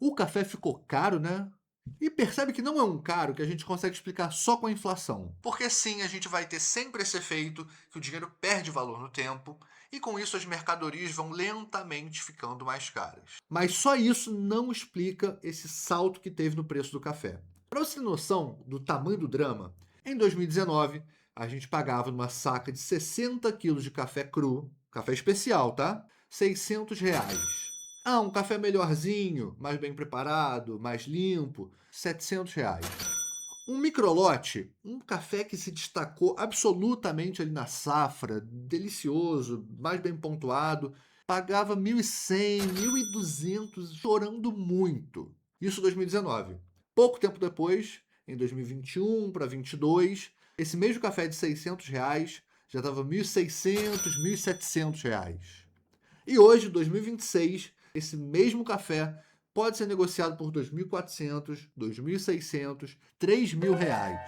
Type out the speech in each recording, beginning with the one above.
O café ficou caro, né? E percebe que não é um caro que a gente consegue explicar só com a inflação. Porque sim, a gente vai ter sempre esse efeito que o dinheiro perde valor no tempo e com isso as mercadorias vão lentamente ficando mais caras. Mas só isso não explica esse salto que teve no preço do café. Para você ter noção do tamanho do drama, em 2019 a gente pagava numa saca de 60 quilos de café cru, café especial, tá? R$ 600. Ah, um café melhorzinho, mais bem preparado, mais limpo, R$ 700. Um microlote, um café que se destacou absolutamente ali na safra, delicioso, mais bem pontuado, pagava 1.100, 1.200, chorando muito. Isso em 2019. Pouco tempo depois, em 2021 para 2022, esse mesmo café de R$ 600 já estava 1.600, R$ 1.700. E hoje, 2026, esse mesmo café pode ser negociado por 2.400, 2.600, R$ 3.000.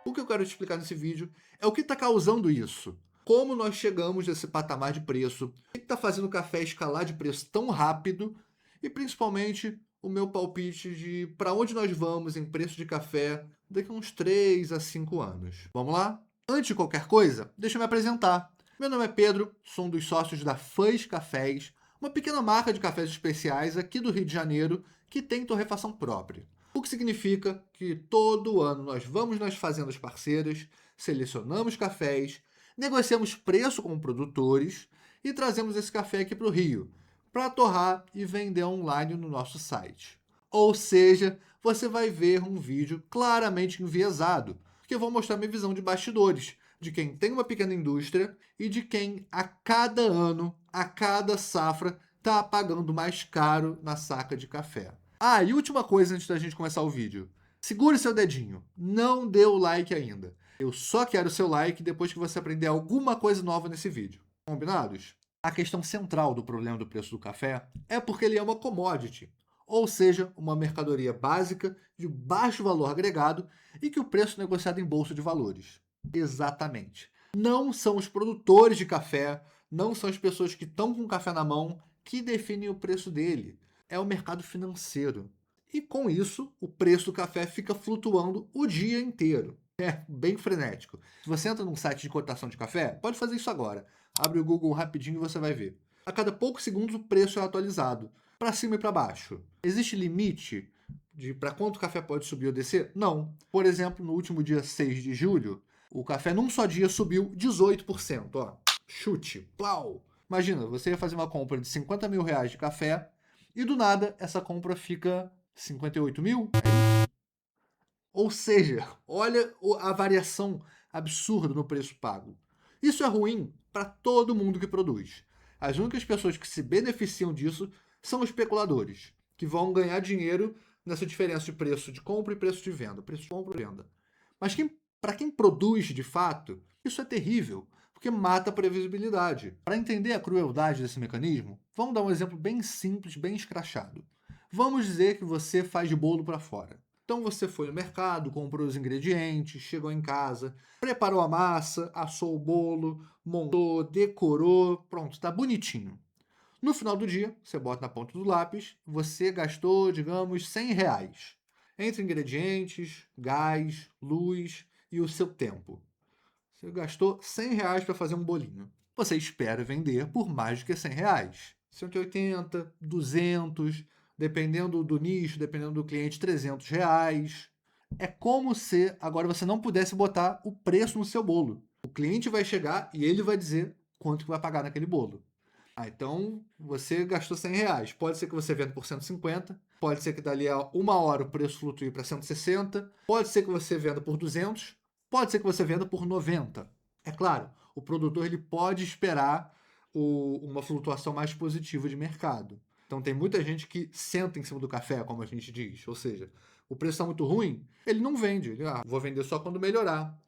O que eu quero te explicar nesse vídeo é o que está causando isso. Como nós chegamos nesse patamar de preço? O que está fazendo o café escalar de preço tão rápido? E principalmente o meu palpite de para onde nós vamos em preço de café daqui a uns 3 a 5 anos. Vamos lá? Antes de qualquer coisa, deixa eu me apresentar. Meu nome é Pedro, sou um dos sócios da Fãs Cafés, uma pequena marca de cafés especiais aqui do Rio de Janeiro que tem torrefação própria. O que significa que todo ano nós vamos nas fazendas parceiras, selecionamos cafés, negociamos preço com produtores e trazemos esse café aqui para o Rio, para torrar e vender online no nosso site. Ou seja, você vai ver um vídeo claramente enviesado, porque eu vou mostrar minha visão de bastidores, de quem tem uma pequena indústria e de quem a cada ano, a cada safra, está pagando mais caro na saca de café. Ah, e última coisa antes da gente começar o vídeo. Segure seu dedinho, não dê o like ainda. Eu só quero seu like depois que você aprender alguma coisa nova nesse vídeo. Combinados? A questão central do problema do preço do café é porque ele é uma commodity, ou seja, uma mercadoria básica de baixo valor agregado e que o preço é negociado em bolsa de valores. Exatamente. Não são os produtores de café, não são as pessoas que estão com o café na mão que definem o preço dele. É o mercado financeiro. E com isso, o preço do café fica flutuando o dia inteiro. É bem frenético. Se você entra num site de cotação de café, pode fazer isso agora. Abre o Google rapidinho e você vai ver. A cada poucos segundos o preço é atualizado, para cima e para baixo. Existe limite de para quanto o café pode subir ou descer? Não. Por exemplo, no último dia 6 de julho, o café num só dia subiu 18%. Ó, chute, plau! Imagina, você ia fazer uma compra de R$ 50.000 de café e do nada essa compra fica 58 mil? Ou seja, olha a variação absurda no preço pago. Isso é ruim para todo mundo que produz. As únicas pessoas que se beneficiam disso são os especuladores, que vão ganhar dinheiro nessa diferença de preço de compra e preço de venda, preço de compra e venda. Mas para quem produz de fato, isso é terrível, porque mata a previsibilidade. Para entender a crueldade desse mecanismo, vamos dar um exemplo bem simples, bem escrachado. Vamos dizer que você faz de bolo para fora. Então você foi no mercado, comprou os ingredientes, chegou em casa, preparou a massa, assou o bolo, montou, decorou, pronto, está bonitinho. No final do dia, você bota na ponta do lápis, você gastou, digamos, R$ 100. Entre ingredientes, gás, luz e o seu tempo. Você gastou R$ 100 para fazer um bolinho. Você espera vender por mais do que R$ 100. 180, 200, dependendo do nicho, dependendo do cliente, R$ 300. É como se agora você não pudesse botar o preço no seu bolo. O cliente vai chegar e ele vai dizer quanto que vai pagar naquele bolo. Ah, então você gastou R$ 100. Pode ser que você venda por 150, pode ser que dali a uma hora o preço flutue para 160, pode ser que você venda por 200, pode ser que você venda por 90. É claro, o produtor ele pode esperar uma flutuação mais positiva de mercado. Então tem muita gente que senta em cima do café, como a gente diz. Ou seja, o preço está muito ruim, ele não vende. Ele, vou vender só quando melhorar.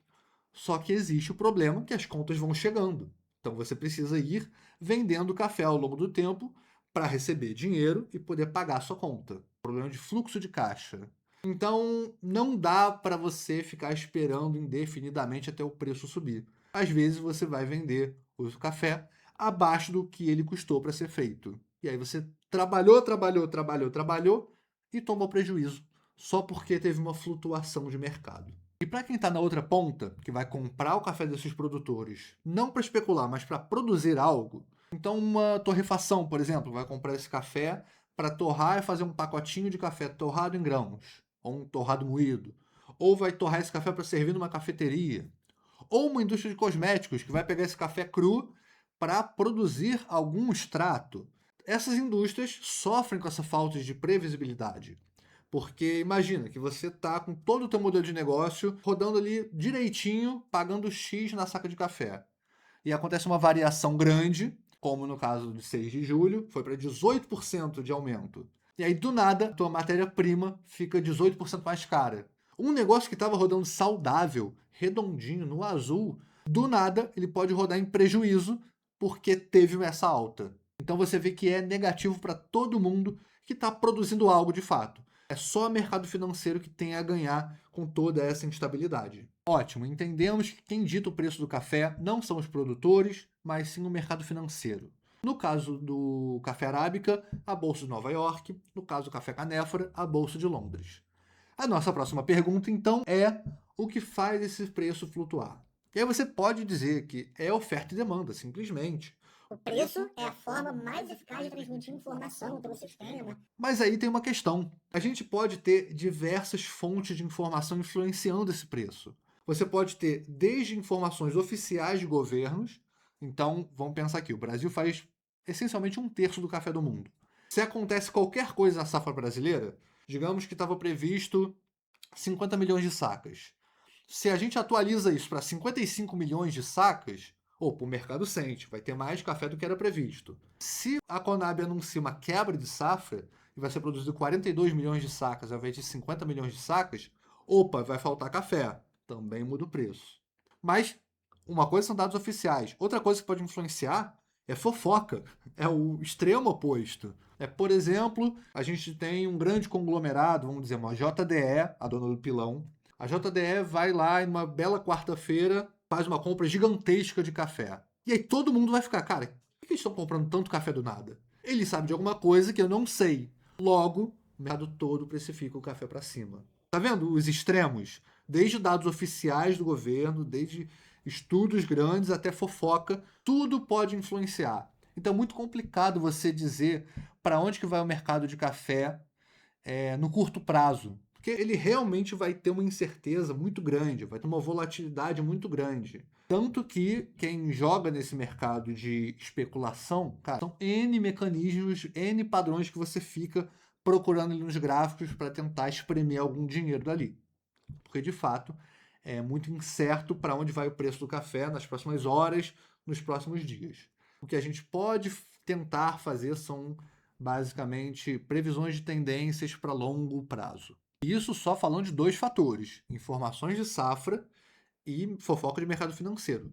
Só que existe o problema que as contas vão chegando. Então você precisa ir vendendo café ao longo do tempo para receber dinheiro e poder pagar a sua conta. Problema de fluxo de caixa. Então não dá para você ficar esperando indefinidamente até o preço subir. Às vezes você vai vender o café abaixo do que ele custou para ser feito. E aí você trabalhou, trabalhou, trabalhou, trabalhou, e tomou prejuízo só porque teve uma flutuação de mercado. E para quem está na outra ponta, que vai comprar o café desses produtores, não para especular, mas para produzir algo, então uma torrefação, por exemplo, vai comprar esse café para torrar e fazer um pacotinho de café torrado em grãos, ou um torrado moído, ou vai torrar esse café para servir numa cafeteria, ou uma indústria de cosméticos que vai pegar esse café cru para produzir algum extrato. Essas indústrias sofrem com essa falta de previsibilidade. Porque imagina que você está com todo o teu modelo de negócio rodando ali direitinho, pagando X na saca de café. E acontece uma variação grande, como no caso de 6 de julho, foi para 18% de aumento. E aí, do nada, tua matéria-prima fica 18% mais cara. Um negócio que estava rodando saudável, redondinho, no azul, do nada ele pode rodar em prejuízo porque teve essa alta. Então você vê que é negativo para todo mundo que está produzindo algo de fato. É só o mercado financeiro que tem a ganhar com toda essa instabilidade. Ótimo, entendemos que quem dita o preço do café não são os produtores, mas sim o mercado financeiro. No caso do café arábica, a Bolsa de Nova York. No caso do café canéfora, a Bolsa de Londres. A nossa próxima pergunta, então, é o que faz esse preço flutuar? E aí você pode dizer que é oferta e demanda, simplesmente. O preço é a forma mais eficaz de transmitir informação pelo sistema. Mas aí tem uma questão. A gente pode ter diversas fontes de informação influenciando esse preço. Você pode ter desde informações oficiais de governos. Então, vamos pensar aqui, o Brasil faz essencialmente 1/3 do café do mundo. Se acontece qualquer coisa na safra brasileira, digamos que estava previsto 50 milhões de sacas. Se a gente atualiza isso para 55 milhões de sacas, opa, o mercado sente, vai ter mais café do que era previsto. Se a Conab anuncia uma quebra de safra e vai ser produzido 42 milhões de sacas ao invés de 50 milhões de sacas, opa, vai faltar café. Também muda o preço. Mas uma coisa são dados oficiais, outra coisa que pode influenciar é fofoca, é o extremo oposto. Por exemplo, a gente tem um grande conglomerado, vamos dizer, uma JDE, a dona do pilão. A JDE vai lá em uma bela quarta-feira, faz uma compra gigantesca de café. E aí todo mundo vai ficar, cara, por que eles estão comprando tanto café do nada? Ele sabe de alguma coisa que eu não sei. Logo, o mercado todo precifica o café para cima. Tá vendo os extremos? Desde dados oficiais do governo, desde estudos grandes até fofoca, tudo pode influenciar. Então é muito complicado você dizer para onde que vai o mercado de café no curto prazo. Porque ele realmente vai ter uma incerteza muito grande, vai ter uma volatilidade muito grande. Tanto que quem joga nesse mercado de especulação, cara, são N mecanismos, N padrões que você fica procurando ali nos gráficos para tentar espremer algum dinheiro dali. Porque, de fato, é muito incerto para onde vai o preço do café nas próximas horas, nos próximos dias. O que a gente pode tentar fazer são, basicamente, previsões de tendências para longo prazo. Isso só falando de 2 fatores: informações de safra e fofoca de mercado financeiro.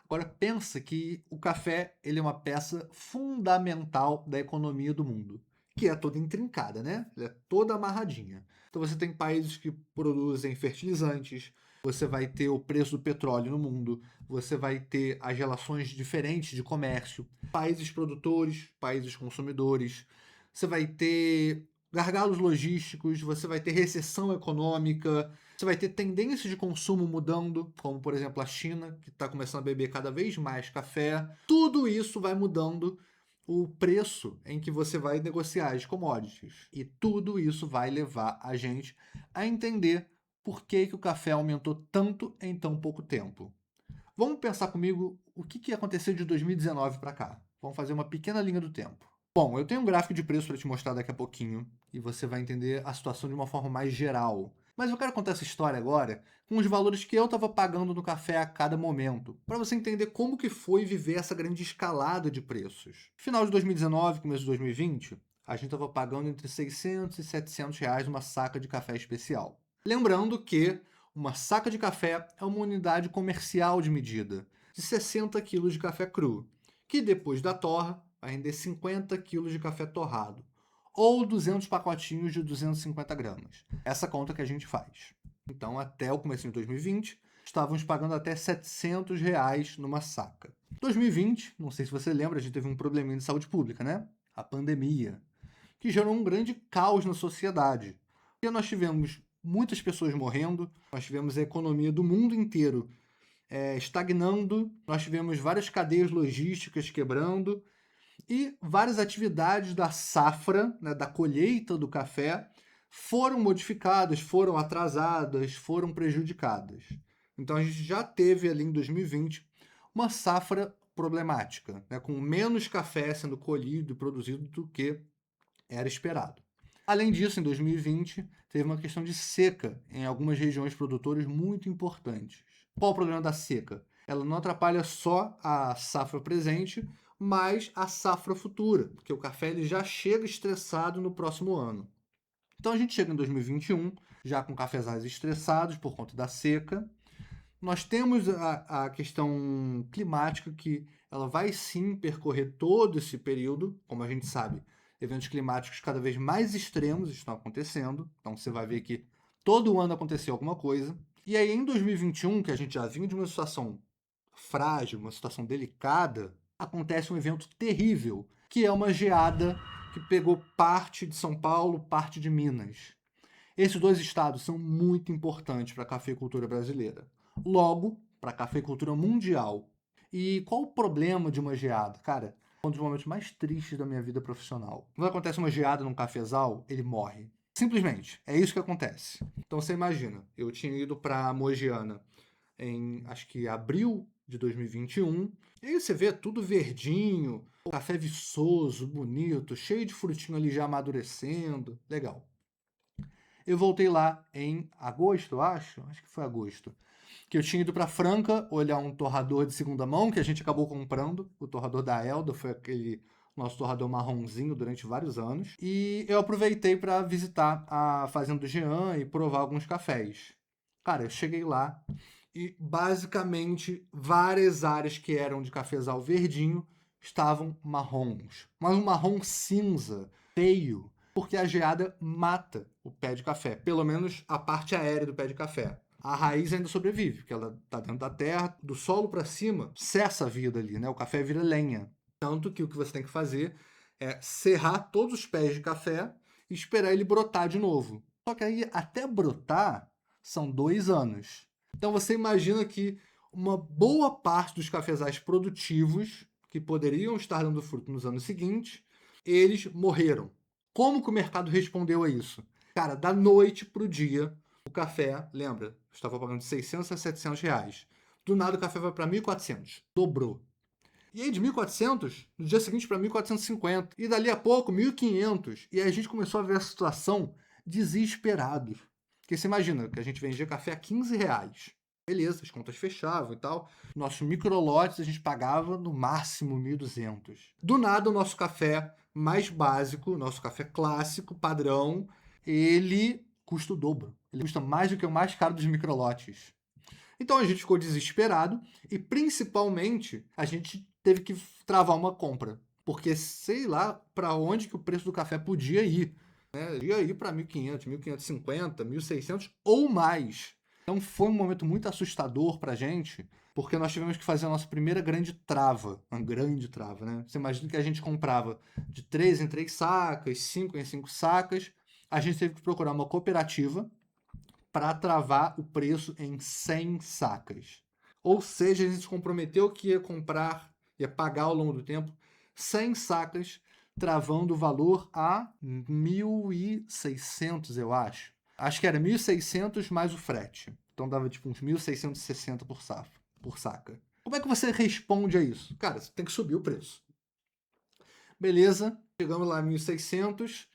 Agora, pensa que o café ele é uma peça fundamental da economia do mundo, que é toda intrincada, né? Ela é toda amarradinha. Então você tem países que produzem fertilizantes, você vai ter o preço do petróleo no mundo, você vai ter as relações diferentes de comércio, países produtores, países consumidores, você vai ter gargalos logísticos, você vai ter recessão econômica, você vai ter tendências de consumo mudando, como por exemplo a China, que está começando a beber cada vez mais café. Tudo isso vai mudando o preço em que você vai negociar as commodities. E tudo isso vai levar a gente a entender por que o café aumentou tanto em tão pouco tempo. Vamos pensar comigo o que aconteceu de 2019 para cá. Vamos fazer uma pequena linha do tempo. Bom, eu tenho um gráfico de preço para te mostrar daqui a pouquinho e você vai entender a situação de uma forma mais geral. Mas eu quero contar essa história agora com os valores que eu estava pagando no café a cada momento, para você entender como que foi viver essa grande escalada de preços. Final de 2019, começo de 2020, a gente estava pagando entre 600 e 700 reais numa saca de café especial. Lembrando que uma saca de café é uma unidade comercial de medida, de 60 quilos de café cru, que depois da torra vai render 50 quilos de café torrado, ou 200 pacotinhos de 250 gramas. Essa conta que a gente faz. Então, até o começo de 2020, estávamos pagando até 700 reais numa saca. 2020, não sei se você lembra, a gente teve um probleminha de saúde pública, né? A pandemia. que gerou um grande caos na sociedade. Porque nós tivemos muitas pessoas morrendo, nós tivemos a economia do mundo inteiro estagnando, nós tivemos várias cadeias logísticas quebrando e várias atividades da safra, né, da colheita do café, foram modificadas, foram atrasadas, foram prejudicadas. Então a gente já teve ali em 2020 uma safra problemática, né, com menos café sendo colhido e produzido do que era esperado. Além disso, em 2020, teve uma questão de seca em algumas regiões produtoras muito importantes. Qual o problema da seca? Ela não atrapalha só a safra presente, mas a safra futura, porque o café ele já chega estressado no próximo ano. Então a gente chega em 2021 já com cafezais estressados por conta da seca. Nós temos a questão climática que ela vai sim percorrer todo esse período, como a gente sabe, eventos climáticos cada vez mais extremos estão acontecendo, então você vai ver que todo ano aconteceu alguma coisa. E aí em 2021, que a gente já vinha de uma situação frágil, uma situação delicada, acontece um evento terrível, que é uma geada que pegou parte de São Paulo, parte de Minas. Esses dois estados são muito importantes para a cafeicultura brasileira. Logo, para a cafeicultura mundial. E qual o problema de uma geada? Cara, é um dos momentos mais tristes da minha vida profissional. Quando acontece uma geada num cafezal, ele morre. Simplesmente, é isso que acontece. Então você imagina, eu tinha ido para Mogiana em, acho que abril de 2021, e aí você vê tudo verdinho, café viçoso, bonito, cheio de frutinho ali já amadurecendo, legal. Eu voltei lá em agosto, acho que foi agosto, que eu tinha ido para Franca olhar um torrador de segunda mão, que a gente acabou comprando, o torrador da Elda, foi aquele nosso torrador marronzinho durante vários anos, e eu aproveitei para visitar a fazenda do Jean e provar alguns cafés. Cara, eu cheguei lá e basicamente várias áreas que eram de cafezal verdinho estavam marrons, mas um marrom cinza, feio, porque a geada mata o pé de café, pelo menos a parte aérea do pé de café. A raiz ainda sobrevive, porque ela está dentro da terra, do solo para cima, cessa a vida ali, né? O café vira lenha. Tanto que o que você tem que fazer é serrar todos os pés de café e esperar ele brotar de novo. Só que aí, até brotar, são 2 anos. Então você imagina que uma boa parte dos cafezais produtivos, que poderiam estar dando fruto nos anos seguintes, eles morreram. Como que o mercado respondeu a isso? Cara, da noite pro dia, o café, lembra, eu estava pagando de 600 a 700 reais. Do nada o café vai para 1.400, dobrou. E aí de 1.400, no dia seguinte para 1.450. E dali a pouco, 1.500. E aí a gente começou a ver a situação desesperados. Porque você imagina que a gente vendia café a 15 reais. Beleza, as contas fechavam e tal. Nossos microlotes a gente pagava no máximo 1.200. Do nada o nosso café mais básico, nosso café clássico, padrão, ele custa o dobro. Ele custa mais do que o mais caro dos microlotes. Então a gente ficou desesperado e principalmente a gente teve que travar uma compra. Porque sei lá para onde que o preço do café podia ir. Né? Ia ir para 1.500, 1.550, 1.600 ou mais. Então foi um momento muito assustador para a gente, porque nós tivemos que fazer a nossa primeira grande trava. Uma grande trava, né? Você imagina que a gente comprava de 3 em 3 sacas, 5 em 5 sacas. A gente teve que procurar uma cooperativa para travar o preço em 100 sacas. Ou seja, a gente se comprometeu que ia comprar, ia pagar ao longo do tempo 100 sacas, travando o valor a 1.600, eu acho. Acho que era 1.600 mais o frete. Então dava tipo uns 1.660 por saca. Como é que você responde a isso? Cara, você tem que subir o preço. Beleza, chegamos lá a 1.600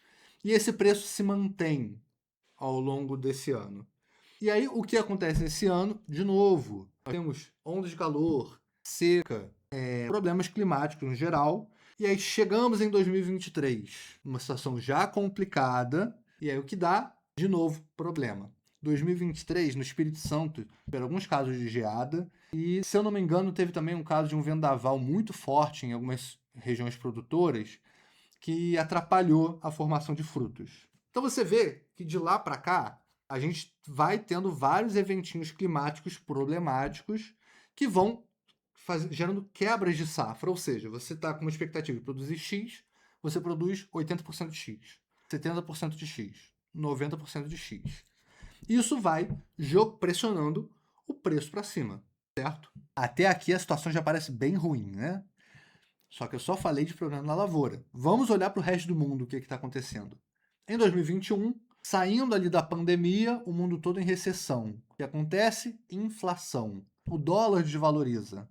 e esse preço se mantém ao longo desse ano. E aí, o que acontece esse ano? De novo, nós temos ondas de calor, seca, problemas climáticos no geral. E aí, chegamos em 2023, uma situação já complicada. E aí, o que dá? De novo, problema. 2023, no Espírito Santo, tiveram alguns casos de geada. E, se eu não me engano, teve também um caso de um vendaval muito forte em algumas regiões produtoras que atrapalhou a formação de frutos. Então você vê que de lá para cá a gente vai tendo vários eventinhos climáticos problemáticos que vão gerando quebras de safra, ou seja, você está com uma expectativa de produzir X, você produz 80% de X, 70% de X, 90% de X. Isso vai pressionando o preço para cima, certo? Até aqui a situação já parece bem ruim, né? Só que eu só falei de problema na lavoura. Vamos olhar para o resto do mundo, o que está acontecendo. Em 2021, saindo ali da pandemia, o mundo todo em recessão. O que acontece? Inflação. O dólar desvaloriza.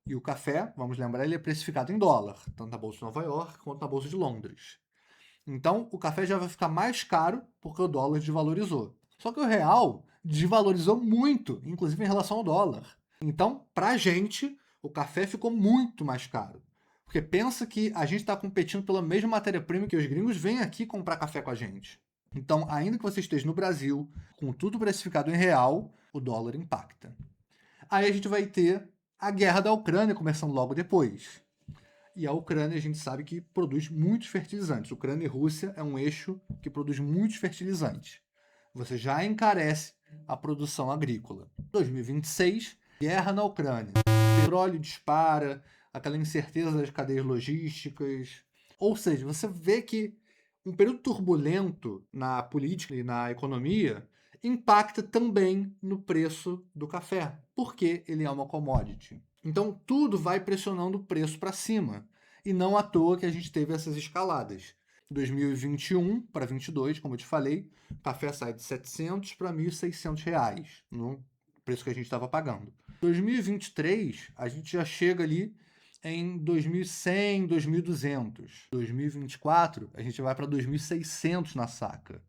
E o café, vamos lembrar, ele é precificado em dólar, tanto na Bolsa de Nova York quanto na Bolsa de Londres. Então, o café já vai ficar mais caro porque o dólar desvalorizou. Só que o real desvalorizou muito, inclusive em relação ao dólar. Então, para a gente, o café ficou muito mais caro. Porque pensa que a gente está competindo pela mesma matéria-prima que os gringos vêm aqui comprar café com a gente. Então, ainda que você esteja no Brasil, com tudo precificado em real, o dólar impacta. Aí a gente vai ter a guerra da Ucrânia começando logo depois. E a Ucrânia, a gente sabe que produz muitos fertilizantes. Ucrânia e Rússia é um eixo que produz muitos fertilizantes. Você já encarece a produção agrícola. 2026, guerra na Ucrânia. O petróleo dispara, aquela incerteza das cadeias logísticas. Ou seja, você vê que um período turbulento na política e na economia impacta também no preço do café, porque ele é uma commodity. Então, tudo vai pressionando o preço para cima. E não à toa que a gente teve essas escaladas. 2021 para 2022, como eu te falei, o café sai de 700 para 1.600 reais, no preço que a gente estava pagando. 2023, a gente já chega ali em 2.100, 2.200. 2024, a gente vai para 2.600 na saca.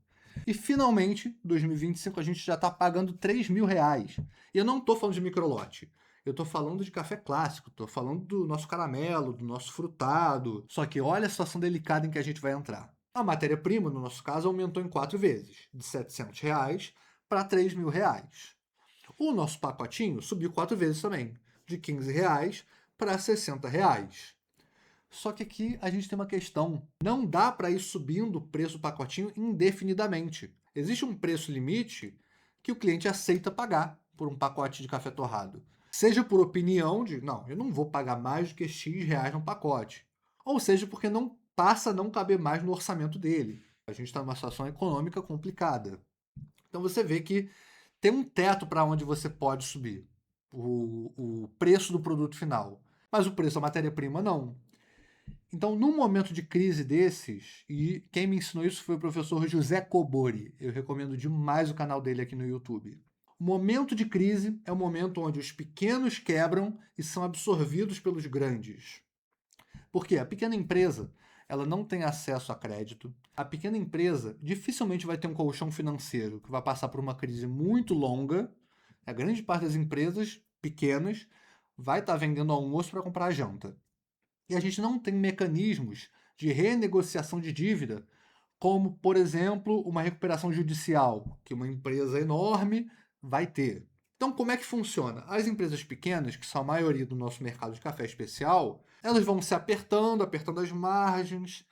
E, finalmente, 2025, a gente já está pagando 3.000 reais. E eu não estou falando de microlote. Eu estou falando de café clássico, estou falando do nosso caramelo, do nosso frutado. Só que olha a situação delicada em que a gente vai entrar. A matéria-prima, no nosso caso, aumentou em 4 vezes, de 700 reais para 3.000 reais. O nosso pacotinho subiu 4 vezes também, de 15 reais para 60 reais. Só que aqui a gente tem uma questão. Não dá para ir subindo o preço do pacotinho indefinidamente. Existe um preço limite que o cliente aceita pagar por um pacote de café torrado. Seja por opinião de, não, eu não vou pagar mais do que X reais no pacote. Ou seja, porque não passa a não caber mais no orçamento dele. A gente está numa situação econômica complicada. Então você vê que tem um teto para onde você pode subir o preço do produto final. Mas o preço da matéria-prima não. Então, num momento de crise desses, e quem me ensinou isso foi o professor José Cobori, eu recomendo demais o canal dele aqui no YouTube. O momento de crise é o momento onde os pequenos quebram e são absorvidos pelos grandes. Porque a pequena empresa, ela não tem acesso a crédito. A pequena empresa dificilmente vai ter um colchão financeiro que vai passar por uma crise muito longa. A grande parte das empresas pequenas vai estar vendendo almoço para comprar janta. E a gente não tem mecanismos de renegociação de dívida, como, por exemplo, uma recuperação judicial, que uma empresa enorme vai ter. Então, como é que funciona? As empresas pequenas, que são a maioria do nosso mercado de café especial, elas vão se apertando as margens,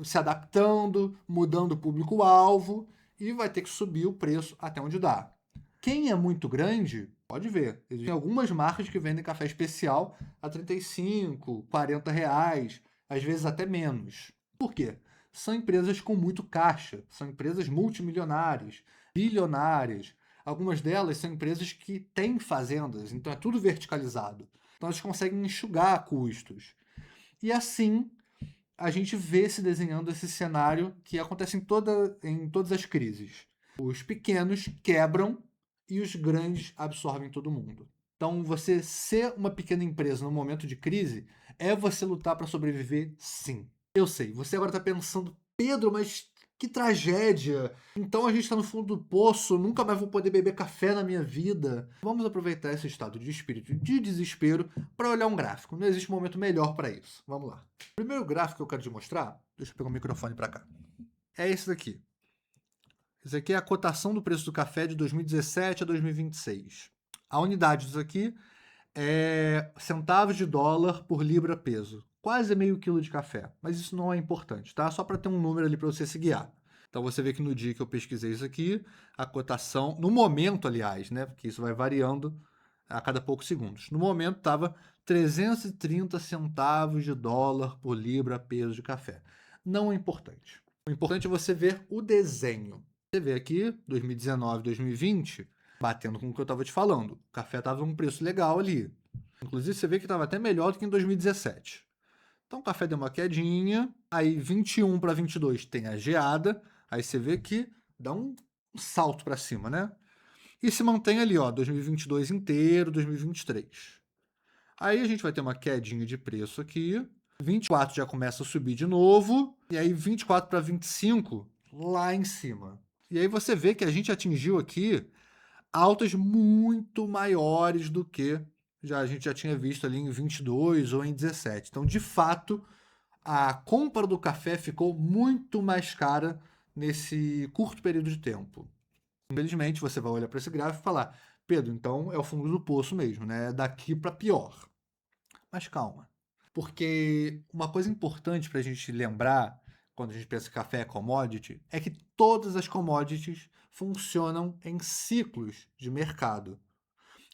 se adaptando, mudando o público-alvo, e vai ter que subir o preço até onde dá. Quem é muito grande, pode ver. Existem algumas marcas que vendem café especial a 35, 40 reais, às vezes até menos. Por quê? São empresas com muito caixa, são empresas multimilionárias, bilionárias. Algumas delas são empresas que têm fazendas, então é tudo verticalizado. Então elas conseguem enxugar custos. E assim a gente vê se desenhando esse cenário que acontece em todas as crises. Os pequenos quebram e os grandes absorvem todo mundo. Então, você ser uma pequena empresa no momento de crise é você lutar para sobreviver, sim. Eu sei, você agora está pensando, Pedro, mas que tragédia! Então a gente está no fundo do poço, nunca mais vou poder beber café na minha vida. Vamos aproveitar esse estado de espírito de desespero para olhar um gráfico. Não existe momento melhor para isso. Vamos lá. O primeiro gráfico que eu quero te mostrar, deixa eu pegar o microfone para cá, é esse daqui. Isso aqui é a cotação do preço do café de 2017 a 2026. A unidade disso aqui é centavos de dólar por libra peso. Quase meio quilo de café. Mas isso não é importante, tá? Só para ter um número ali para você se guiar. Então você vê que no dia que eu pesquisei isso aqui, a cotação, no momento, aliás, né? Porque isso vai variando a cada poucos segundos. No momento estava 330 centavos de dólar por libra peso de café. Não é importante. O importante é você ver o desenho. Você vê aqui, 2019, 2020, batendo com o que eu estava te falando. O café estava um preço legal ali. Inclusive, você vê que estava até melhor do que em 2017. Então, o café deu uma quedinha. Aí, 21 para 22 tem a geada. Aí você vê que dá um salto para cima, né? E se mantém ali, ó, 2022 inteiro, 2023. Aí a gente vai ter uma quedinha de preço aqui. 24 já começa a subir de novo. E aí 24 para 25 lá em cima. E aí você vê que a gente atingiu aqui altas muito maiores do que a gente já tinha visto ali em 22 ou em 17. Então, de fato, a compra do café ficou muito mais cara nesse curto período de tempo. Infelizmente, você vai olhar para esse gráfico e falar: Pedro, então é o fundo do poço mesmo, né? É daqui para pior. Mas calma, porque uma coisa importante para a gente lembrar quando a gente pensa que café é commodity é que todas as commodities funcionam em ciclos de mercado.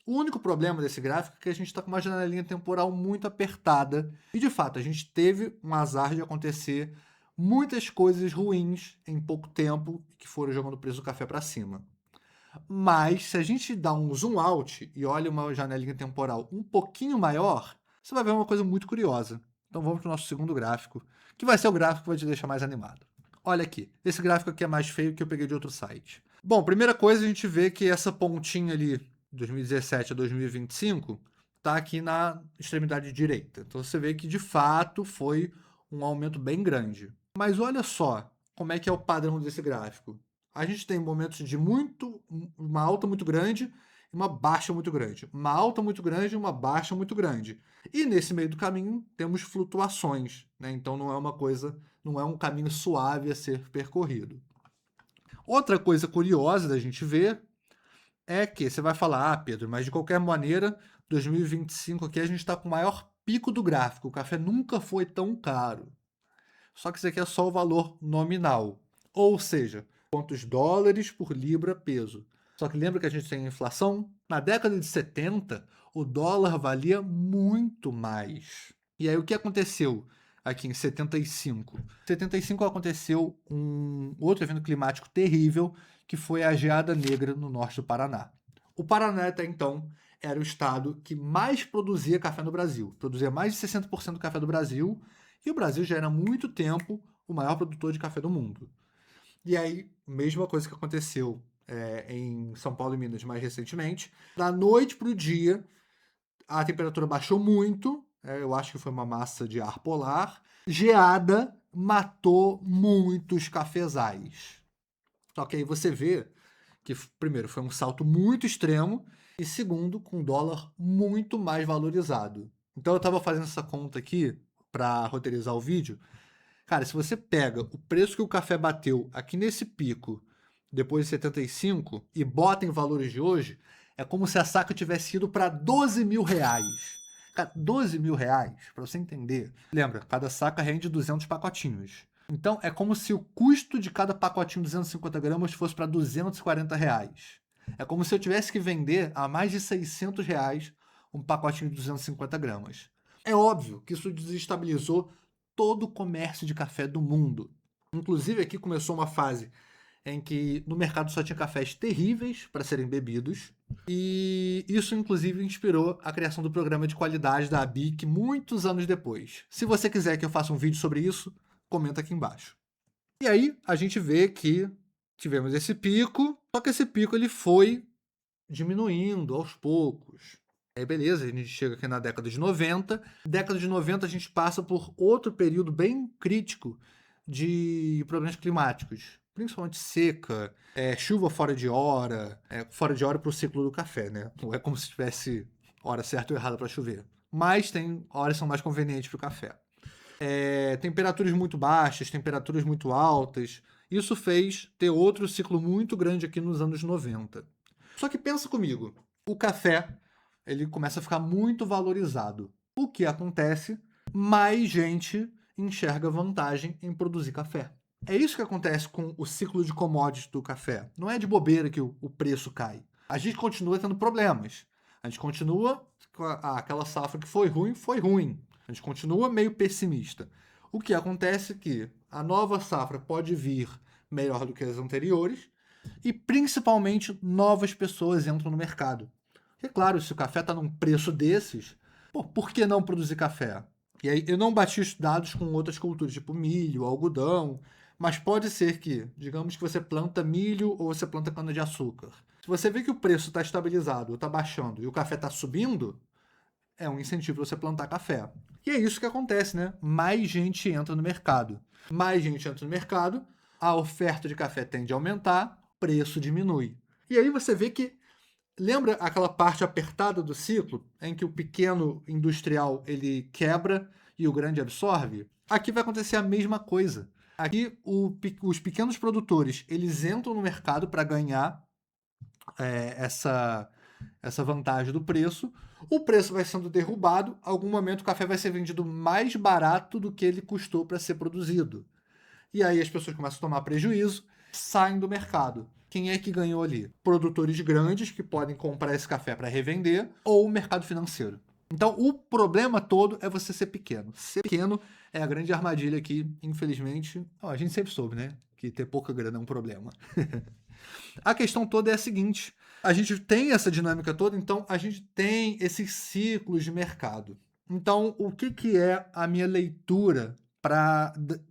O único problema desse gráfico é que a gente está com uma janelinha temporal muito apertada e, de fato, a gente teve um azar de acontecer muitas coisas ruins em pouco tempo que foram jogando o preço do café para cima. Mas, se a gente dá um zoom out e olha uma janelinha temporal um pouquinho maior, você vai ver uma coisa muito curiosa. Então vamos para o nosso segundo gráfico, que vai ser o gráfico que vai te deixar mais animado. Olha aqui, esse gráfico aqui é mais feio que eu peguei de outro site. Bom, primeira coisa, a gente vê que essa pontinha ali, 2017 a 2025, está aqui na extremidade direita. Então você vê que, de fato, foi um aumento bem grande. Mas olha só como é que é o padrão desse gráfico. A gente tem momentos de uma alta muito grande e uma baixa muito grande. Uma alta muito grande e uma baixa muito grande. E nesse meio do caminho temos flutuações, né? Então não é um caminho suave a ser percorrido. Outra coisa curiosa da gente ver é que você vai falar: Pedro, mas de qualquer maneira, 2025 aqui a gente está com o maior pico do gráfico. O café nunca foi tão caro. Só que isso aqui é só o valor nominal. Ou seja, quantos dólares por libra peso. Só que lembra que a gente tem inflação? Na década de 70, o dólar valia muito mais. E aí o que aconteceu aqui em 75? Em 75 aconteceu um outro evento climático terrível, que foi a geada negra no norte do Paraná. O Paraná até então era o estado que mais produzia café no Brasil. Produzia mais de 60% do café do Brasil, e o Brasil já era há muito tempo o maior produtor de café do mundo. E aí, mesma coisa que aconteceu em São Paulo e Minas mais recentemente, da noite para o dia, a temperatura baixou muito, eu acho que foi uma massa de ar polar, geada matou muitos cafezais. Só que aí você vê que, primeiro, foi um salto muito extremo, e segundo, com o dólar muito mais valorizado. Então eu estava fazendo essa conta aqui para roteirizar o vídeo. Cara, se você pega o preço que o café bateu aqui nesse pico, depois de 75, e bota em valores de hoje, é como se a saca tivesse ido para 12 mil reais. Cara, 12 mil reais, para você entender. Lembra, cada saca rende 200 pacotinhos. Então, é como se o custo de cada pacotinho de 250 gramas fosse para 240 reais. É como se eu tivesse que vender a mais de 600 reais um pacotinho de 250 gramas. É óbvio que isso desestabilizou todo o comércio de café do mundo. Inclusive, aqui começou uma fase em que no mercado só tinha cafés terríveis para serem bebidos, e isso, inclusive, inspirou a criação do programa de qualidade da ABIC muitos anos depois. Se você quiser que eu faça um vídeo sobre isso, comenta aqui embaixo. E aí, a gente vê que tivemos esse pico, só que esse pico ele foi diminuindo aos poucos. Aí beleza, a gente chega aqui na década de 90. Década de 90 a gente passa por outro período bem crítico de problemas climáticos, principalmente seca, chuva fora de hora para o ciclo do café, né? Não é como se tivesse hora certa ou errada para chover, mas tem horas que são mais convenientes para o café. Temperaturas muito baixas, temperaturas muito altas, isso fez ter outro ciclo muito grande aqui nos anos 90. Só que pensa comigo, o café ele começa a ficar muito valorizado. O que acontece? Mais gente enxerga vantagem em produzir café. É isso que acontece com o ciclo de commodities do café. Não é de bobeira que o preço cai. A gente continua tendo problemas, A gente continua com aquela safra que foi ruim. A gente continua meio pessimista. O que acontece é que a nova safra pode vir melhor do que as anteriores e, principalmente, novas pessoas entram no mercado. E, claro, se o café está num preço desses, pô, por que não produzir café? E aí, eu não bati os dados com outras culturas, tipo milho, algodão, mas pode ser que, digamos que você planta milho ou você planta cana-de-açúcar. Se você vê que o preço está estabilizado ou está baixando e o café está subindo, é um incentivo para você plantar café. E é isso que acontece, né? Mais gente entra no mercado. Mais gente entra no mercado, a oferta de café tende a aumentar, o preço diminui. E aí você vê que lembra aquela parte apertada do ciclo em que o pequeno industrial ele quebra e o grande absorve? Aqui vai acontecer a mesma coisa. Aqui os pequenos produtores eles entram no mercado para ganhar essa vantagem do preço. O preço vai sendo derrubado, em algum momento o café vai ser vendido mais barato do que ele custou para ser produzido. E aí as pessoas começam a tomar prejuízo, saem do mercado. Quem é que ganhou ali? Produtores grandes que podem comprar esse café para revender ou o mercado financeiro. Então, o problema todo é você ser pequeno. Ser pequeno é a grande armadilha que, infelizmente, a gente sempre soube, né? Que ter pouca grana é um problema. A questão toda é a seguinte: a gente tem essa dinâmica toda, então a gente tem esses ciclos de mercado. Então, o que é a minha leitura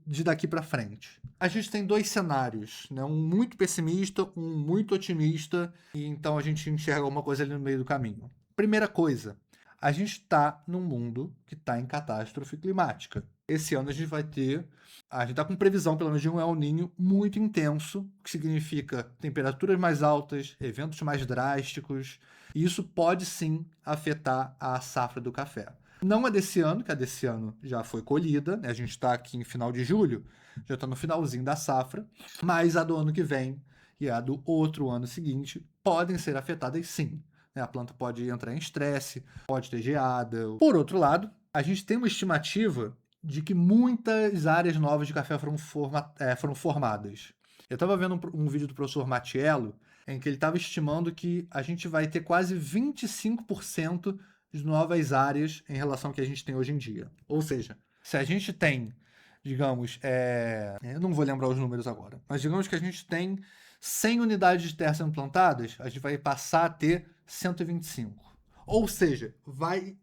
de daqui para frente? A gente tem dois cenários, né? Um muito pessimista, um muito otimista, e então a gente enxerga alguma coisa ali no meio do caminho. Primeira coisa, a gente está num mundo que está em catástrofe climática. Esse ano a gente está com previsão, pelo menos, de um El Niño muito intenso, que significa temperaturas mais altas, eventos mais drásticos, e isso pode sim afetar a safra do café. Não a desse ano, que a desse ano já foi colhida, né? A gente está aqui em final de julho, já está no finalzinho da safra, mas a do ano que vem e a do outro ano seguinte podem ser afetadas sim. A planta pode entrar em estresse, pode ter geada. Por outro lado, a gente tem uma estimativa de que muitas áreas novas de café foram formadas. Eu estava vendo um vídeo do professor Matiello, em que ele estava estimando que a gente vai ter quase 25% de novas áreas em relação ao que a gente tem hoje em dia. Ou seja, se a gente tem, digamos, eu não vou lembrar os números agora, mas digamos que a gente tem 100 unidades de terra sendo plantadas, a gente vai passar a ter 125. Ou seja, vai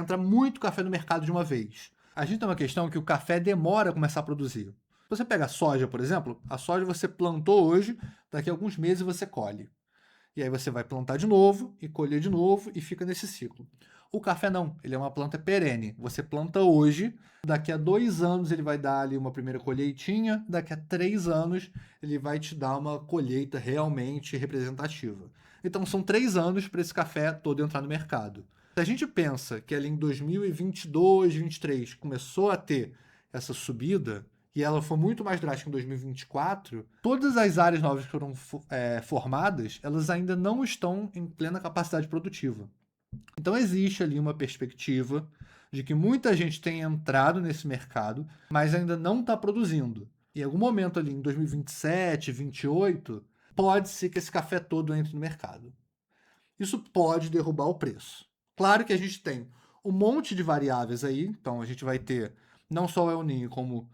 entrar muito café no mercado de uma vez. A gente tem uma questão que o café demora a começar a produzir. Você pega a soja, por exemplo, a soja você plantou hoje, daqui a alguns meses você colhe. E aí você vai plantar de novo e colher de novo e fica nesse ciclo. O café não, ele é uma planta perene. Você planta hoje, daqui a 2 anos ele vai dar ali uma primeira colheitinha, daqui a 3 anos ele vai te dar uma colheita realmente representativa. Então são 3 anos para esse café todo entrar no mercado. Se a gente pensa que ali em 2022, 2023 começou a ter essa subida, e ela foi muito mais drástica em 2024, todas as áreas novas que foram formadas, elas ainda não estão em plena capacidade produtiva. Então existe ali uma perspectiva de que muita gente tem entrado nesse mercado, mas ainda não está produzindo. Em algum momento ali em 2027, 2028, pode ser que esse café todo entre no mercado. Isso pode derrubar o preço. Claro que a gente tem um monte de variáveis aí, então a gente vai ter não só o El Niño, como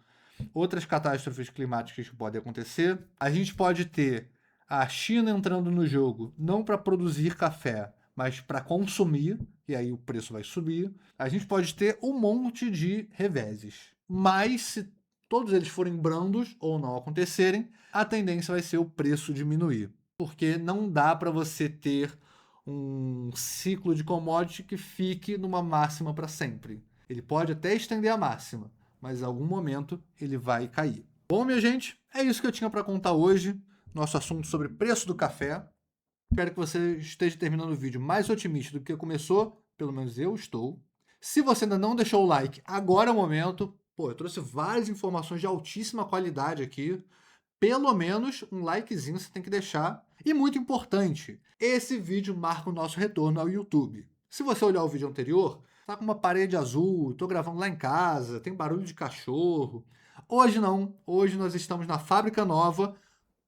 outras catástrofes climáticas que podem acontecer. A gente pode ter a China entrando no jogo, não para produzir café, mas para consumir, e aí o preço vai subir. A gente pode ter um monte de reveses. Mas se todos eles forem brandos ou não acontecerem, a tendência vai ser o preço diminuir. Porque não dá para você ter um ciclo de commodity que fique numa máxima para sempre. Ele pode até estender a máxima, mas em algum momento ele vai cair. Bom, minha gente, é isso que eu tinha para contar hoje. Nosso assunto sobre preço do café. Espero que você esteja terminando o vídeo mais otimista do que começou. Pelo menos eu estou. Se você ainda não deixou o like, agora é o momento. Pô, eu trouxe várias informações de altíssima qualidade aqui. Pelo menos um likezinho você tem que deixar. E muito importante, esse vídeo marca o nosso retorno ao YouTube. Se você olhar o vídeo anterior, tá com uma parede azul, tô gravando lá em casa, tem barulho de cachorro. Hoje não, hoje nós estamos na fábrica nova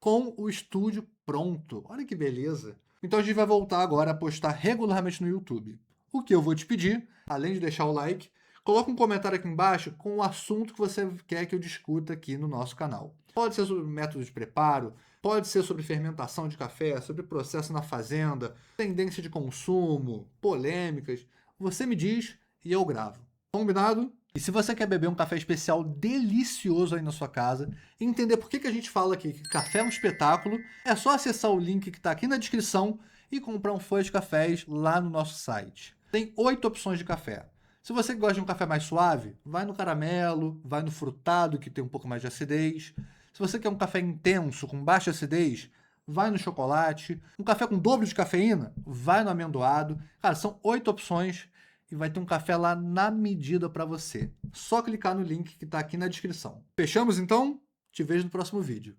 com o estúdio pronto. Olha que beleza. Então a gente vai voltar agora a postar regularmente no YouTube. O que eu vou te pedir, além de deixar o like, coloca um comentário aqui embaixo com o assunto que você quer que eu discuta aqui no nosso canal. Pode ser sobre método de preparo, pode ser sobre fermentação de café, sobre processo na fazenda, tendência de consumo, polêmicas. Você me diz e eu gravo. Combinado? E se você quer beber um café especial delicioso aí na sua casa e entender por que a gente fala aqui que café é um espetáculo, é só acessar o link que está aqui na descrição e comprar um folha de cafés lá no nosso site. Tem 8 opções de café. Se você gosta de um café mais suave, vai no caramelo, vai no frutado, que tem um pouco mais de acidez. Se você quer um café intenso, com baixa acidez, vai no chocolate. Um café com dobro de cafeína, vai no amendoado. Cara, são 8 opções e vai ter um café lá na medida para você. Só clicar no link que está aqui na descrição. Fechamos então? Te vejo no próximo vídeo.